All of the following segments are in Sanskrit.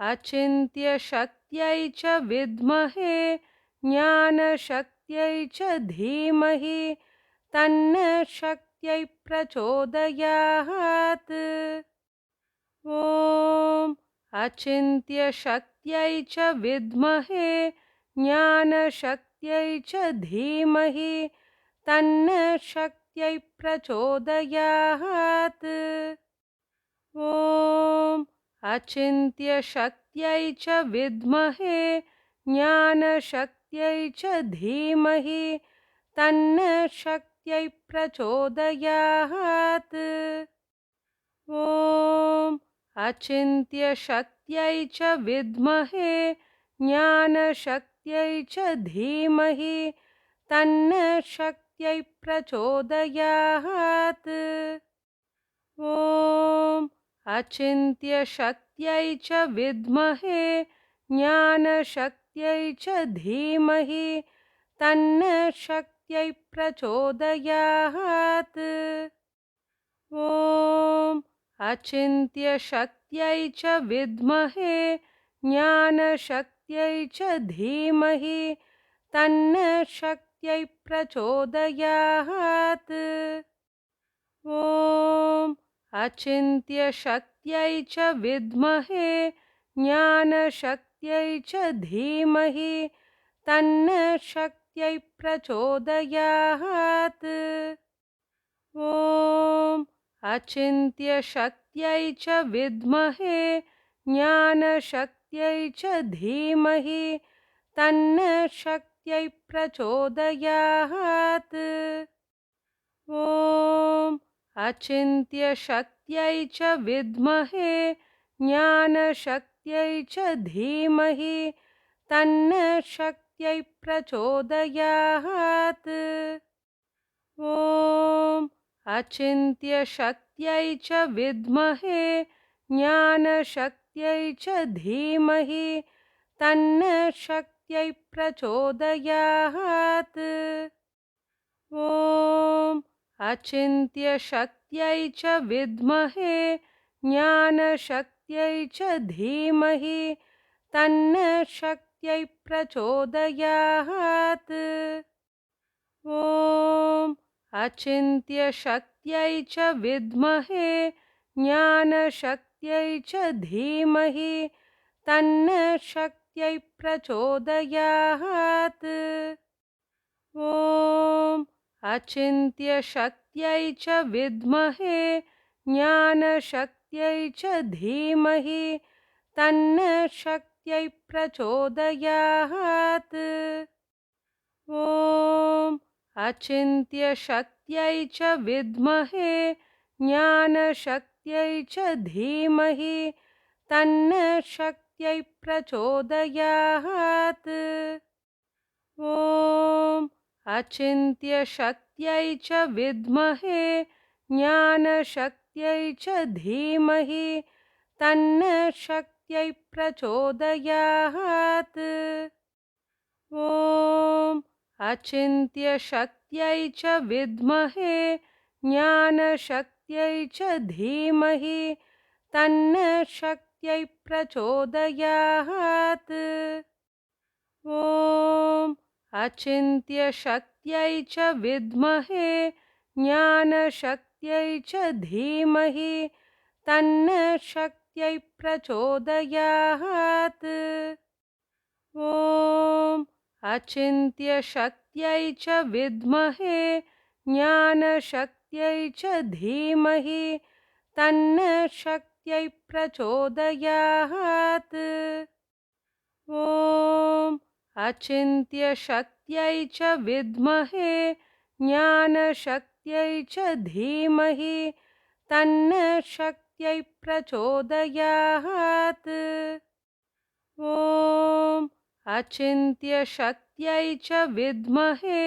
अचिन्त्यशक्त्यै च विद्महे ज्ञानशक्त्यै च धीमहि तन्नः शक्त्यै प्रचोदयात्। ॐ अचिन्त्यशक्त्यै च विद्महे ज्ञानशक्त्यै च धीमहि तन्नः शक्त्यै प्रचोदयात्। ॐ अचिन्त्यशक्त्यै च विद्महे ज्ञानशक्त्यै च धीमहि तन्नः शक्त्यै प्रचोदयात्। ॐ अचिन्त्यशक्त्यै च विद्महे ज्ञानशक्त्यै च धीमहि तन्नः शक्त्यै प्रचोदयात्। ॐ अचिन्त्यशक्त्यै च विद्महे ज्ञानशक्त्यै च धीमहि तन्नः शक्त्यै प्रचोदयात्। ॐ अचिन्त्यशक्त्यै च विद्महे ज्ञानशक्त्यै च धीमहि तन्नः शक्त्यै प्रचोदयात्। ॐ अचिन्त्यशक्त्यै च विद्महे ज्ञानशक्त्यै च धीमहि तन्नः शक्त्यै प्रचोदयात्। ॐ अचिन्त्यशक्त्यै च विद्महे ज्ञानशक्त्यै च धीमहि तन्नः शक्त्यै प्रचोदयात्। ॐ अचिन्त्यशक्त्यै च विद्महे ज्ञानशक्त्यै च धीमहि तन्नः शक्त्यै प्रचोदयात्। ॐ अचिन्त्यशक्त्यै च विद्महे ज्ञानशक्त्यै च धीमहि तन्नः शक्त्यै प्रचोदयात्। ॐ अचिन्त्यशक्त्यै च विद्महे ज्ञानशक्त्यै च धीमहि तन्नः शक्त्यै प्रचोदयात्। ॐ अचिन्त्यशक्त्यै च विद्महे ज्ञानशक्त्यै च धीमहि तन्नः शक्त्यै प्रचोदयात्। ॐ अचिन्त्यशक्त्यै च विद्महे ज्ञानशक्त्यै च धीमहि तन्नः शक्त्यै प्रचोदयात्। ॐ अचिन्त्यशक्त्यै च विद्महे ज्ञानशक्त्यै च धीमहि तन्नः शक्त्यै प्रचोदयात्। ॐ अचिन्त्यशक्त्यै च विद्महे ज्ञानशक्त्यै च धीमहि तन्नः शक्त्यै प्रचोदयात्। ॐ अचिन्त्यशक्त्यै च विद्महे ज्ञानशक्त्यै च धीमहि तन्नः शक्त्यै प्रचोदयात्। ॐ अचिन्त्यशक्त्यै च विद्महे ज्ञानशक्त्यै च धीमहि तन्नः शक्त्यै प्रचोदयात्। ॐ अचिन्त्यशक्त्यै च विद्महे ज्ञानशक्त्यै च धीमहि तन्नः शक्त्यै प्रचोदयात्। ॐ अचिन्त्यशक्त्यै च विद्महे ज्ञानशक्त्यै च धीमहि तन्नः शक्त्यै प्रचोदयात्। ॐ अचिन्त्यशक्त्यै च विद्महे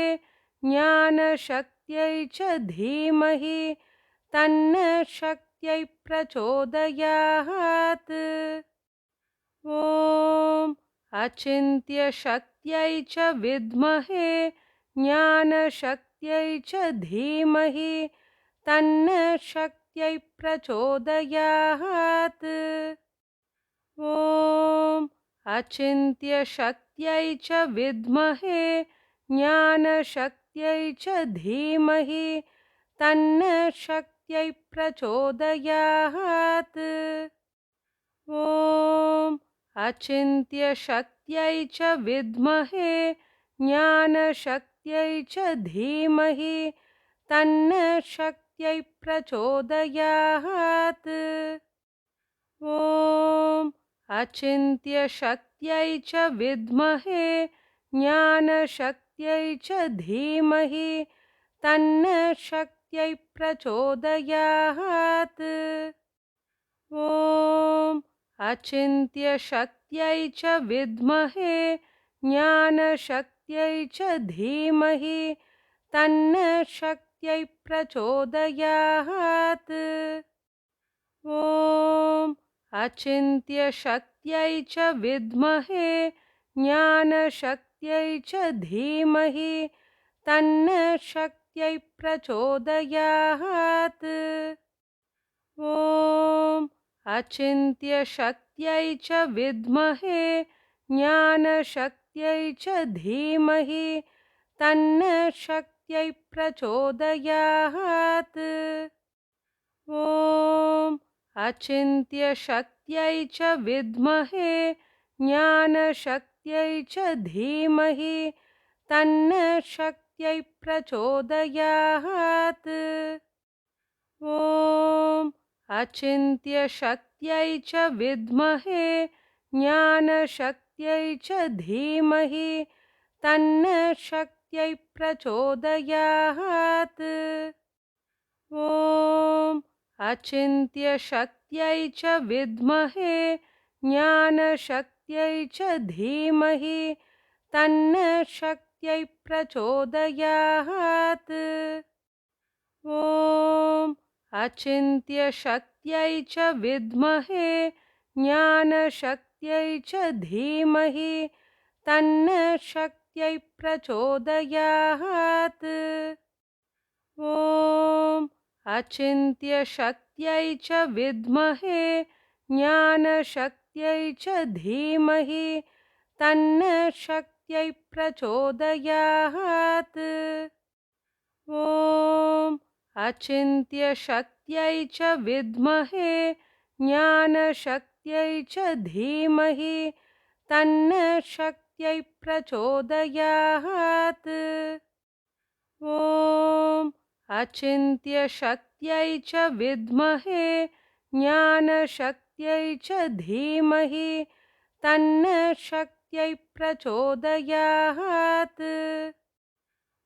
ज्ञानशक्त्यै च धीमहि तन्नः शक्त्यै प्रचोदयात्। ॐ अचिन्त्यशक्त्यै च विद्महे ज्ञानशक्त्यै च धीमहि तन्नः शक्त्यै प्रचोदयात्। ॐ अचिन्त्यशक्त्यै च विद्महे ज्ञानशक्त्यै च धीमहि तन्न शक्त्यै प्रचोदयात्। ॐ अचिन्त्यशक्त्यै च विद्महे ज्ञानशक्त्यै च धीमहि तन्न शक्त्यै प्रचोदयात्। ॐ अचिन्त्यशक्त्यै च विद्महे ज्ञानशक्त्यै च धीमहि तन्न शक्त्यै प्रचोदयात्। ॐ अचिन्त्यशक्त्यै च विद्महे ज्ञानशक्त्यै च धीमहि तन्न शक्त्यै प्रचोदयात्। ॐ अचिन्त्यशक्त्यै च विद्महे ज्ञानशक्त्यै च धीमहि तन्न शक्त्यै प्रचोदयात्। ॐ अचिन्त्यशक्त्यै च विद्महे ज्ञानशक्त्यै च धीमहि तन्न शक्त्यै प्रचोदयात्। ॐ अचिन्त्यशक्त्यै च विद्महे ज्ञानशक्त्यै च धीमहि तन्न शक्त्यै प्रचोदयात्। ॐ अचिन्त्यशक्त्यै च विद्महे ज्ञानशक्त्यै च धीमहि तन्न शक्त्यै प्रचोदयात्। ॐ अचिन्त्यशक्त्यै च विद्महे ज्ञानशक्त्यै च धीमहि तन्न शक्त्यै प्रचोदयात्। ॐ अचिन्त्यशक्त्यै च विद्महे ज्ञानशक्त्यै च धीमहि तन्न शक्त्यै प्रचोदयात्। ॐ अचिन्त्यशक्त्यै च विद्महे ज्ञानशक्त्यै च धीमहि तन्न शक्त्यै प्रचोदयात्। ॐ अचिन्त्यशक्त्यै च विद्महे ज्ञानशक्त्यै च धीमहि तन्न शक्त्यै प्रचोदयात्। ॐ अचिन्त्यशक्त्यै च विद्महे ज्ञानशक्त्यै च धीमहि तन्न शक्त्यै प्रचोदयात्।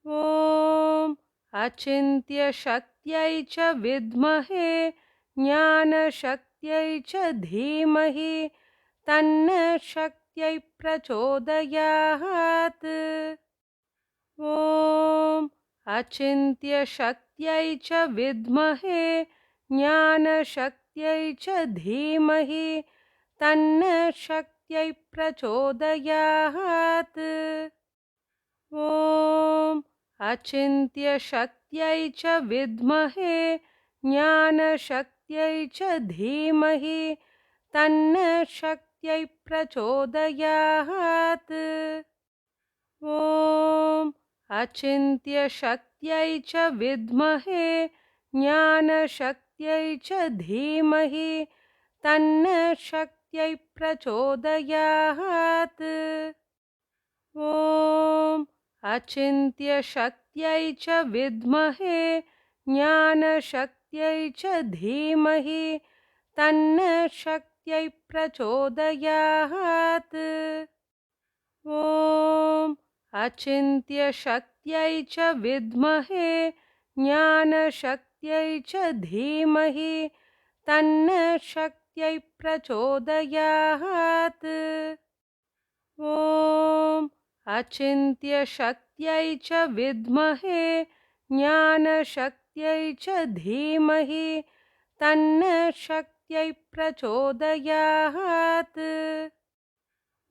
ॐ अचिन्त्यशक्त्यै च विद्महे ज्ञानशक्त्यै च धीमहि तन्न शक्त्यै प्रचोदयात्। ॐ अचिन्त्यशक्त्यै च विद्महे ज्ञानशक्त्यै च धीमहि तन्न शक्त्यै प्रचोदयात्। ॐ अचिन्त्यशक्त्यै च विद्महे ज्ञानशक्त्यै च धीमहि तन्न शक्त्यै प्रचोदयात्। ॐ अचिन्त्यशक्त्यै च विद्महे ज्ञानशक्त्यै च धीमहि तन्न शक्त्यै प्रचोदयात्। ॐ अचिन्त्यशक्त्यै च विद्महे ज्ञानशक्त्यै च धीमहि तन्न शक्त्यै प्रचोदयात्। ॐ अचिन्त्यशक्त्यै च विद्महे ज्ञानशक्त्यै च धीमहि तन्न शक्त्यै प्रचोदयात्। ॐ अचिन्त्यशक्त्यै च विद्महे ज्ञानशक्त्यै च धीमहि तन्न शक्त्यै प्रचोदयात्।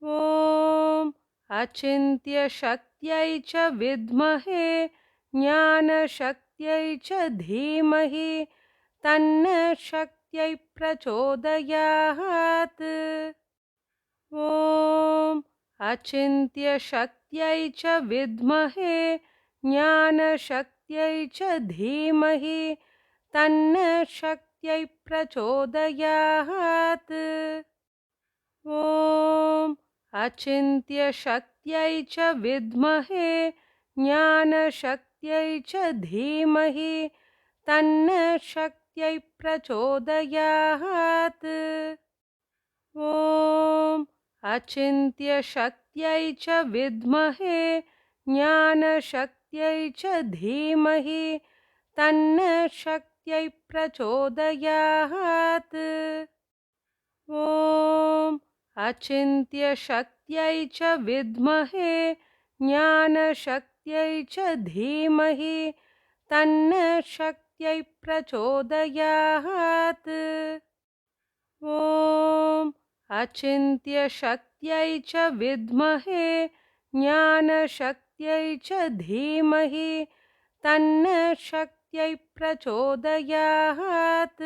ॐ अचिन्त्यशक्त्यै च विद्महे ज्ञानशक्त्यै च धीमहि तन्न शक्त्यै प्रचोदयात्। ॐ अचिन्त्यशक्त्यै च विद्महे ज्ञानशक्त्यै च धीमहि तन्नः शक्त्यै प्रचोदयात्। ॐ अचिन्त्यशक्त्यै च विद्महे ज्ञानशक्त्यै च धीमहि तन्नः शक्त्यै प्रचोदयात्। ॐ अचिन्त्यशक्त्यै च विद्महे ज्ञानशक्त्यै च धीमहि तन्नः शक्त्यै प्रचोदयात्। ॐ अचिन्त्यशक्त्यै च विद्महे ज्ञानशक्त्यै च धीमहि तन्नः शक्त्यै प्रचोदयात्। ॐ अचिन्त्यशक्त्यै च विद्महे ज्ञानशक्त्यै च धीमहि तन्नः शक्त्यै प्रचोदयात्।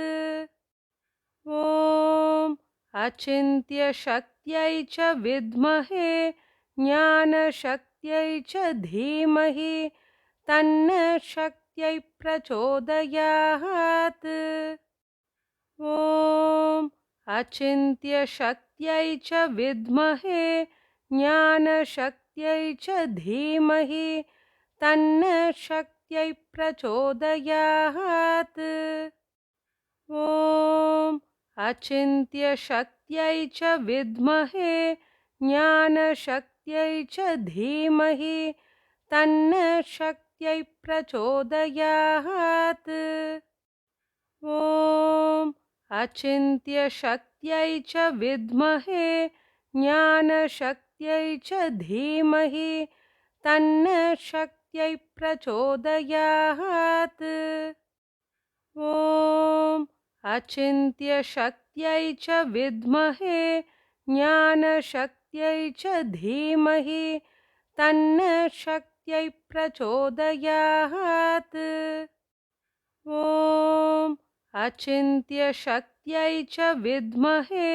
ॐ अचिन्त्यशक्त्यै च विद्महे ज्ञानशक्त्यै च धीमहि तन्नः शक्त्यै प्रचोदयात्। ॐ अचिन्त्यशक्त्यै च विद्महे ज्ञानशक्त्यै च धीमहि तन्नः शक्त्यै प्रचोदयात्। ॐ अचिन्त्यशक्त्यै च विद्महे ज्ञानशक्त्यै च धीमहि तन्नः शक्त्यै प्रचोदयात्। ॐ अचिन्त्यशक्त्यै च विद्महे ज्ञानशक्त्यै च धीमहि तन्नः शक्त्यै प्रचोदयात्। ॐ अचिन्त्यशक्त्यै च विद्महे ज्ञानशक्त्यै च धीमहि तन्नः शक्त्यै प्रचोदयात्। ॐ अचिन्त्यशक्त्यै च विद्महे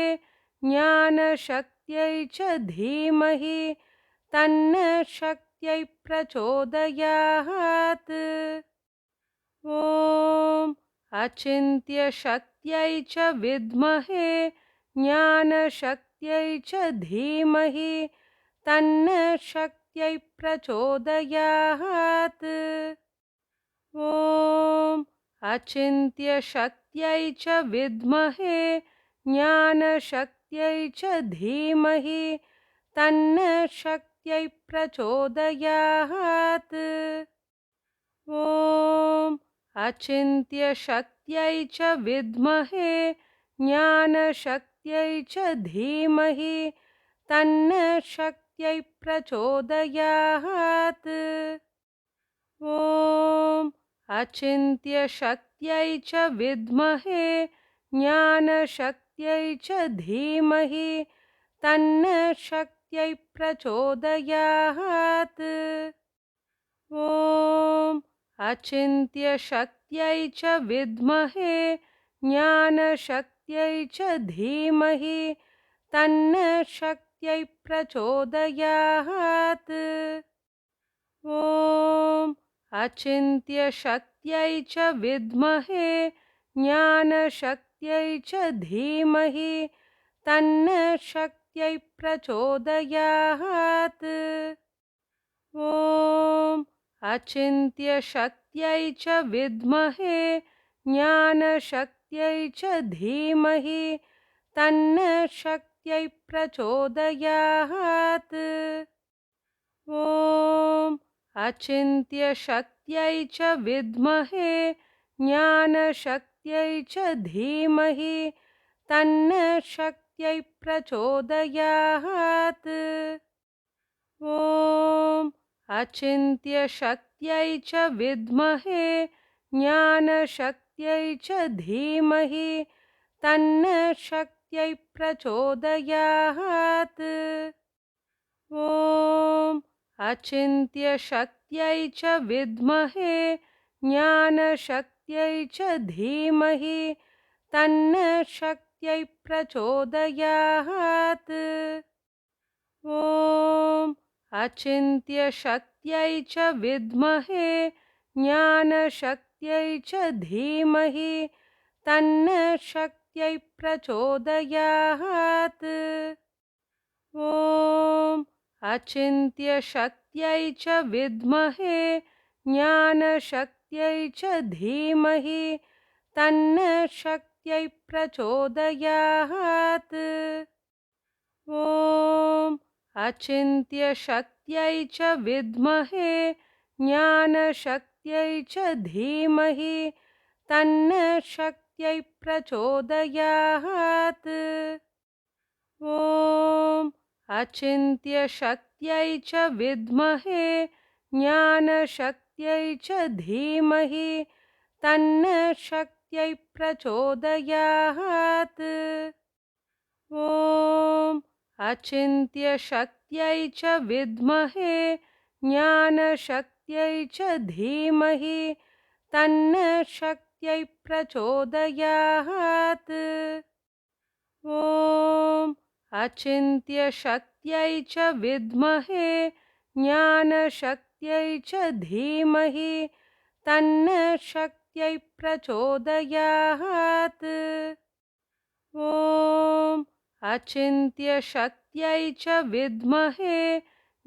ज्ञानशक्त्यै च धीमहि तन्नः शक्त्यै प्रचोदयात्। ॐ अचिन्त्यशक्त्यै च विद्महे ज्ञानशक्त्यै च धीमहि तन्नः शक्त्यै प्रचोदयात्। ॐ अचिन्त्यशक्त्यै च विद्महे ज्ञानशक्त्यै च धीमहि तन्नः शक्त्यै प्रचोदयात्। ॐ अचिन्त्यशक्त्यै च विद्महे ज्ञानशक्त्यै च धीमहि तन्नः शक्त्यै प्रचोदयात्। ॐ अचिन्त्यशक्त्यै च विद्महे ज्ञानशक्त्यै च धीमहि तन्नः शक्त्यै प्रचोदयात्। ॐ अचिन्त्यशक्त्यै च विद्महे ज्ञानशक्त्यै च धीमहि तन्नः शक्त्यै प्रचोदयात्। ॐ अचिन्त्यशक्त्यै च विद्महे ज्ञानशक्त्यै च धीमहि तन्नः शक्त्यै प्रचोदयात्। ॐ अचिन्त्यशक्त्यै च विद्महे ज्ञानशक्त्यै च धीमहि तन्नः शक्त्यै प्रचोदयात्। ॐ अचिन्त्यशक्त्यै च विद्महे ज्ञानशक्त्यै च धीमहि तन्नः शक्त्यै प्रचोदयात्। ॐ अचिन्त्यशक्त्यै च विद्महे ज्ञानशक्त्यै च धीमहि तन्नः शक्त्यै प्रचोदयात्। ॐ अचिन्त्यशक्त्यै च विद्महे ज्ञानशक्त्यै च धीमहि तन्नः शक्त्यै प्रचोदयात्। ॐ अचिन्त्यशक्त्यै च विद्महे ज्ञानशक्त्यै च धीमहि तन्नः शक्त्यै प्रचोदयात्। ॐ अचिन्त्यशक्त्यै च विद्महे ज्ञानशक्त्यै च धीमहि तन्नः शक्त्यै प्रचोदयात्। ॐ अचिन्त्यशक्त्यै च विद्महे ज्ञानशक्त्यै च धीमहि तन्नः शक्त्यै प्रचोदयात्। ॐ अचिन्त्यशक्त्यै च विद्महे ज्ञानशक्त्यै च धीमहि तन्नः शक्त्यै प्रचोदयात्। ॐ अचिन्त्यशक्त्यै च विद्महे ज्ञानशक्त्यै च धीमहि तन्नः शक्त्यै प्रचोदयात्। ॐ अचिन्त्यशक्त्यै च विद्महे ज्ञानशक्त्यै च धीमहि तन्नः शक्त्यै प्रचोदयात्। ॐ अचिन्त्यशक्त्यै च विद्महे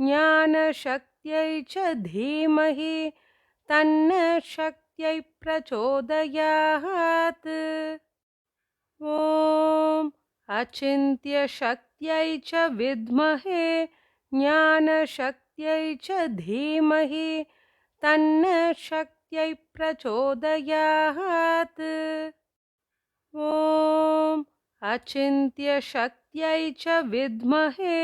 ज्ञानशक्त्यै च धीमहि तन्नः शक्त्यै प्रचोदयात्। ॐ अचिन्त्यशक्त्यै च विद्महे ज्ञानशक्त्यै च धीमहि तन्नः शक्त्यै प्रचोदयात्। ॐ अचिन्त्यशक्त्यै च विद्महे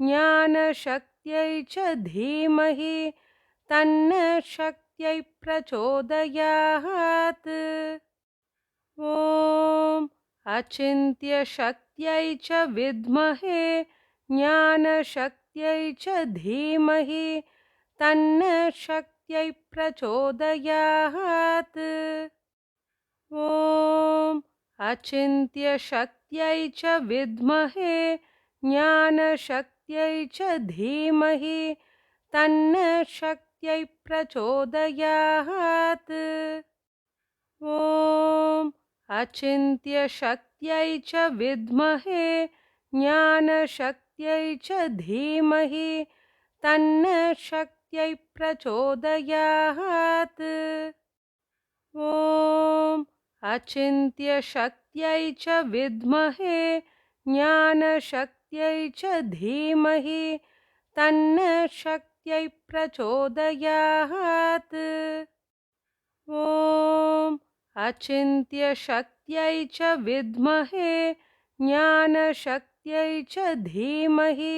ज्ञानशक्त्यै च धीमहि तन्नः शक्त्यै प्रचोदयात्। ॐ अचिन्त्यशक्त्यै च विद्महे ज्ञानशक्त्यै च धीमहि तन्नः शक्त्यै प्रचोदयात्। ॐ अचिन्त्यशक्त्यै च विद्महे ज्ञानशक्त्यै च धीमहि तन्नः शक्त्यै प्रचोदयात्। ॐ अचिन्त्यशक्त्यै च विद्महे ज्ञानशक्त्यै च धीमहि तन्नः शक्त्यै प्रचोदयात्। ॐ अचिन्त्यशक्त्यै च विद्महे ज्ञानशक्त्यै च धीमहि तन्नः शक्त्यै प्रचोदयात्। ॐ अचिन्त्यशक्त्यै च विद्महे ज्ञानशक्त्यै च धीमहि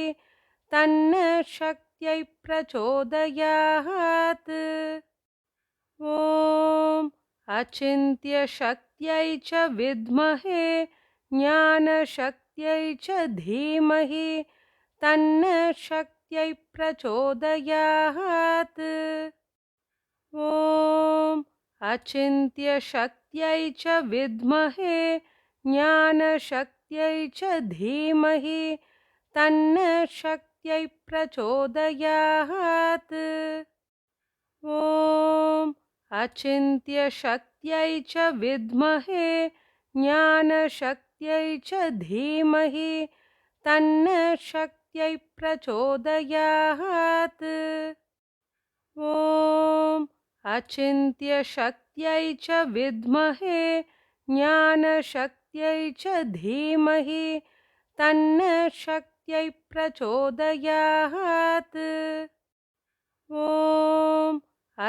तन्नः शक्त्यै प्रचोदयात्। ॐ अचिन्त्यशक्त्यै च विद्महे ज्ञानशक्त्यै च धीमहि तन्नः शक्त्यै प्रचोदयात्। ॐ अचिन्त्यशक्त्यै च विद्महे ज्ञानशक्त्यै च धीमहि तन्नः शक्त्यै प्रचोदयात्। ॐ अचिन्त्यशक्त्यै च विद्महे ज्ञानशक्त्यै च धीमहि तन्नः शक्त्यै प्रचोदयात्। ॐ अचिन्त्यशक्त्यै च विद्महे ज्ञानशक्त्यै च धीमहि तन्नः शक्त्यै प्रचोदयात्। ॐ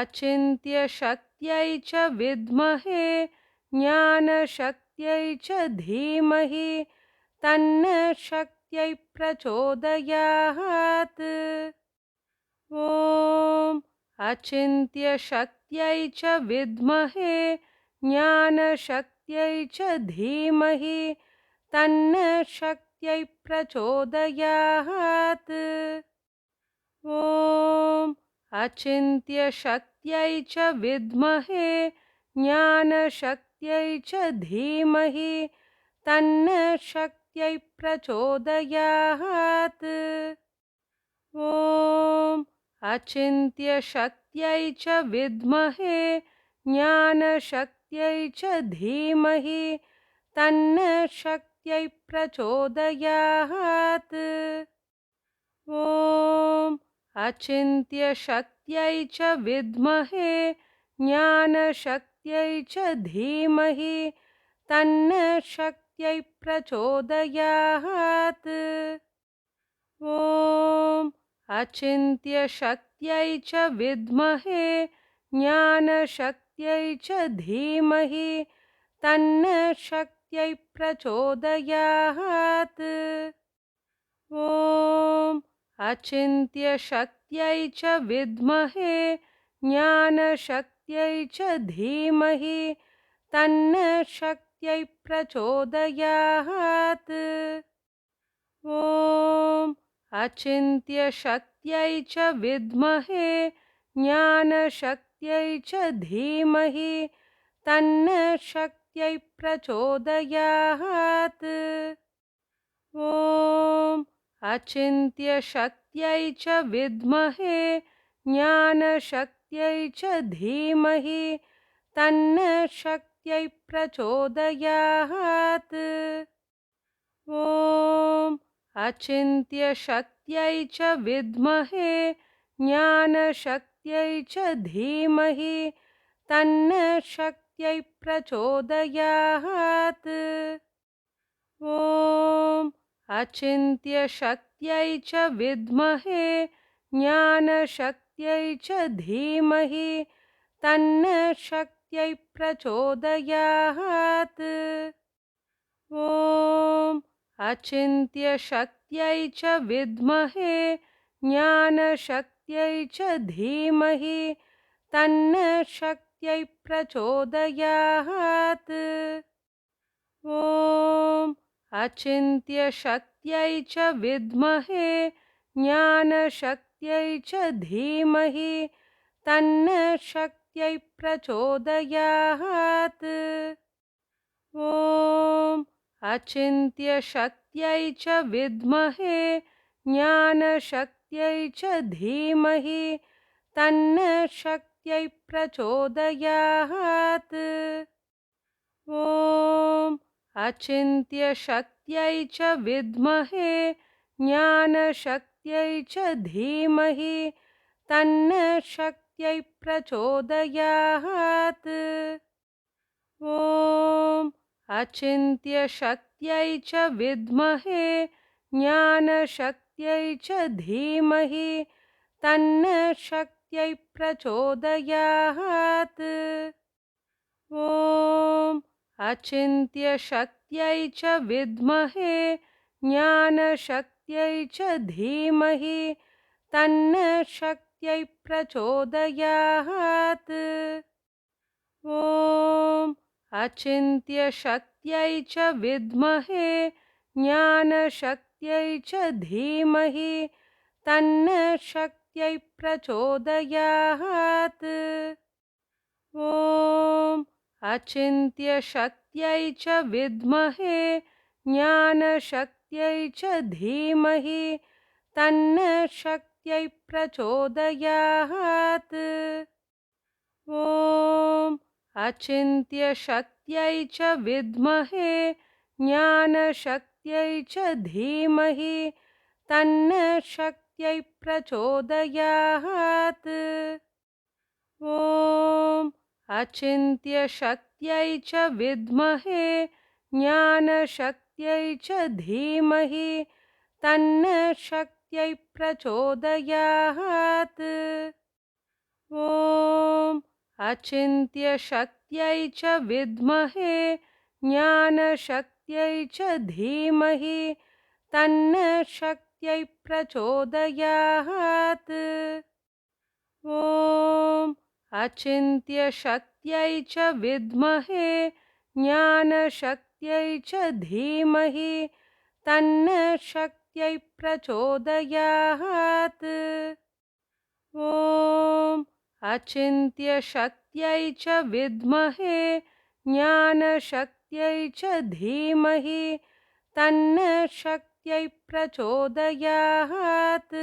अचिन्त्यशक्त्यै च विद्महे ज्ञानशक्त्यै च धीमहि तन्नः शक्त्यै प्रचोदयात्। ॐ अचिन्त्यशक्त्यै च विद्महे ज्ञानशक्त्यै च धीमहि तन्नः शक्त्यै प्रचोदयात्। ॐ अचिन्त्यशक्त्यै च विद्महे ज्ञानशक्त्यै च धीमहि तन्नः शक्त्यै प्रचोदयात्। ॐ अचिन्त्यशक्त्यै च विद्महे ज्ञानशक्त्यै च धीमहि तन्नः शक्त्यै प्रचोदयात्। ॐ अचिन्त्यशक्त्यै च विद्महे ज्ञानशक्त्यै च धीमहि तन्नः शक्त्यै प्रचोदयात्। ॐ अचिन्त्यशक्त्यै च विद्महे ज्ञानशक्त्यै च धीमहि तन्नः शक्त्यै प्रचोदयात्। ॐ अचिन्त्यशक्त्यै च विद्महे ज्ञानशक्त्यै च धीमहि तन्नः शक्त्यै प्रचोदयात्। ॐ अचिन्त्यशक्त्यै च विद्महे ज्ञानशक्त्यै च धीमहि तन्नः शक्त्यै प्रचोदयात्। ॐ अचिन्त्यशक्त्यै च विद्महे ज्ञानशक्त्यै च धीमहि तन्नः शक्त्यै प्रचोदयात्। ॐ अचिन्त्यशक्त्यै च विद्महे ज्ञानशक्त्यै च धीमहि तन्नः शक्त्यै प्रचोदयात्। ॐ अचिन्त्यशक्त्यै च विद्महे ज्ञानशक्त्यै च धीमहि तन्नः शक्त्यै प्रचोदयात्। ॐ अचिन्त्यशक्त्यै च विद्महे ज्ञानशक्त्यै च धीमहि तन्नः शक्त्यै प्रचोदयात्। ॐ अचिन्त्यशक्त्यै च विद्महे ज्ञानशक्त्यै च धीमहि तन्नः शक्त्यै प्रचोदयात्। ॐ अचिन्त्यशक्त्यै च विद्महे ज्ञानशक्त्यै च धीमहि तन्नः शक्त्यै प्रचोदयात्। ॐ अचिन्त्यशक्त्यै च विद्महे ज्ञानशक्त्यै च धीमहि तन्नः शक्त्यै प्रचोदयात्। ॐ अचिन्त्यशक्त्यै च विद्महे ज्ञानशक्त्यै च धीमहि तन्नः शक्त्यै प्रचोदयात्। ॐ अचिन्त्यशक्त्यै च विद्महे ज्ञानशक्त्यै च धीमहि तन्नः शक्त्यै प्रचोदयात्। ॐ अचिन्त्यशक्त्यै च विद्महे ज्ञानशक्त्यै च धीमहि तन्नः शक्त्यै प्रचोदयात्। ॐ अचिन्त्यशक्त्यै च विद्महे ज्ञानशक्त्यै च धीमहि तन्नः शक्त्यै प्रचोदयात्। ॐ अचिन्त्यशक्त्यै च विद्महे ज्ञानशक्त्यै च धीमहि तन्नः शक्त्यै प्रचोदयात्। ॐ अचिन्त्यशक्त्यै च विद्महे ज्ञानशक्त्यै च धीमहि तन्नः शक्त्यै प्रचोदयात्। ॐ अचिन्त्यशक्त्यै च विद्महे ज्ञानशक्त्यै च धीमहि तन्नः शक्त्यै प्रचोदयात्। ॐ अचिन्त्यशक्त्यै च विद्महे ज्ञानशक्त्यै च धीमहि तन्नः शक्त्यै प्रचोदयात्। ॐ अचिन्त्यशक्त्यै च विद्महे ज्ञानशक्त्यै च धीमहि तन्नः शक्त्यै प्रचोदयात्।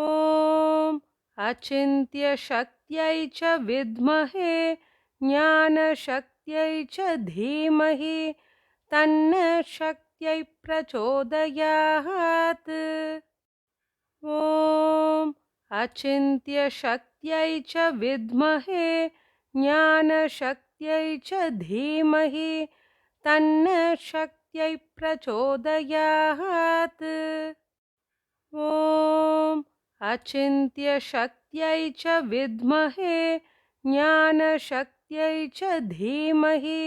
ॐ अचिन्त्यशक्त्यै च विद्महे ज्ञानशक्त्यै च धीमहि तन्नः शक्त्यै प्रचोदयात्। ॐ अचिन्त्यशक्त्यै च विद्महे ज्ञानशक्त्यै च धीमहि तन्नः शक्त्यै प्रचोदयात्। ॐ अचिन्त्यशक्त्यै च विद्महे ज्ञानशक्त्यै च धीमहि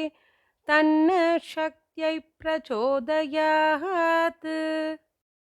तन्नः शक्त्यै प्रचोदयात्।